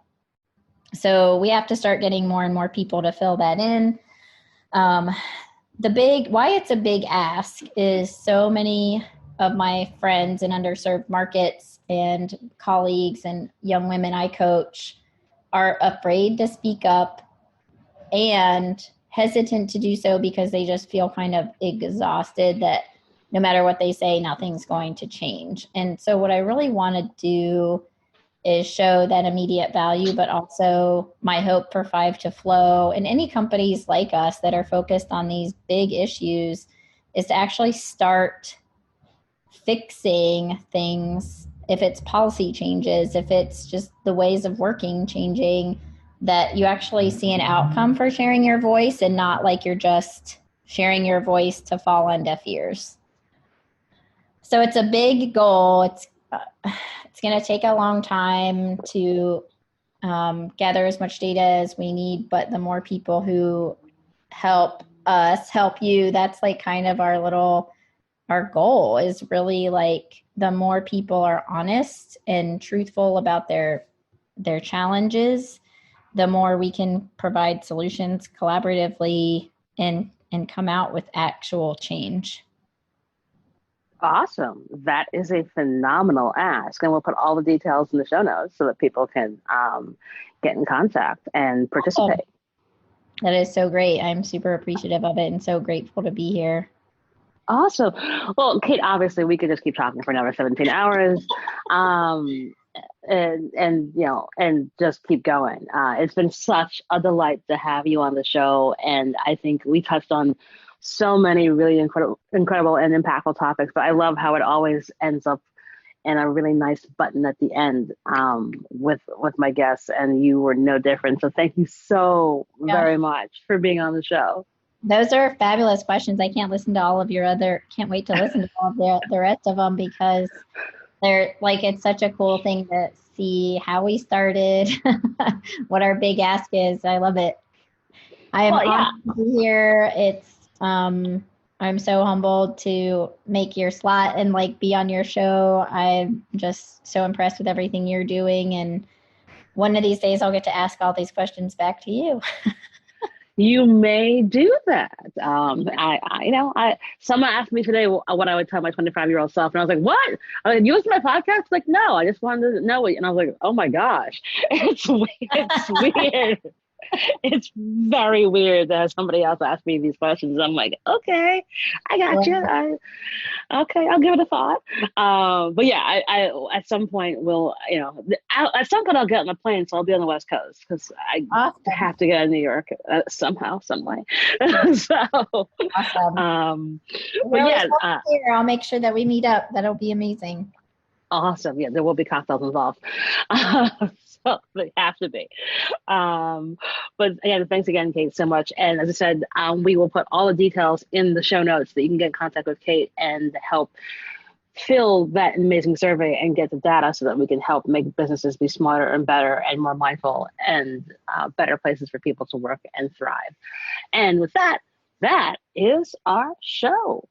So we have to start getting more and more people to fill that in. Why it's a big ask is so many of my friends in underserved markets and colleagues and young women I coach are afraid to speak up and hesitant to do so because they just feel kind of exhausted that no matter what they say, nothing's going to change. And so what I really want to do is show that immediate value, but also my hope for Five to Flow and any companies like us that are focused on these big issues is to actually start fixing things. If it's policy changes, if it's just the ways of working changing, that you actually see an outcome for sharing your voice and not like you're just sharing your voice to fall on deaf ears. So it's a big goal. It's going to take a long time to gather as much data as we need, but the more people who help us help you, that's like kind of our goal is really like the more people are honest and truthful about their challenges, the more we can provide solutions collaboratively and come out with actual change. Awesome. That is a phenomenal ask. And we'll put all the details in the show notes so that people can get in contact and participate. That is so great. I'm super appreciative of it and so grateful to be here. Awesome. Well, Kate, obviously we could just keep talking for another 17 hours. And just keep going. It's been such a delight to have you on the show. And I think we touched on so many really incredible and impactful topics, but I love how it always ends up in a really nice button at the end with my guests, and you were no different. So thank you so very much for being on the show. Those are fabulous questions. I can't wait to listen to all of the rest of them because they're like, it's such a cool thing to see how we started, what our big ask is. I love it. I am honored to be here. I'm so humbled to make your slot and like be on your show. I'm just so impressed with everything you're doing. And one of these days I'll get to ask all these questions back to you. You may do that. Someone asked me today what I would tell my 25-year-old self. And I was like, what? I mean, you listen to my podcast? Like, no, I just wanted to know it. And I was like, oh my gosh, it's weird. It's very weird that somebody else asked me these questions. I'm like, okay, I got you. Okay, I'll give it a thought. But yeah, I at some point at some point I'll get on the plane, so I'll be on the West Coast because I have to get to New York somehow, some way. So, awesome. But yeah, I'll make sure that we meet up. That'll be amazing. Awesome. Yeah, there will be cocktails involved. So they have to be. But again, thanks again, Kate, so much. And as I said, we will put all the details in the show notes that you can get in contact with Kate and help fill that amazing survey and get the data so that we can help make businesses be smarter and better and more mindful and better places for people to work and thrive. And with that, that is our show.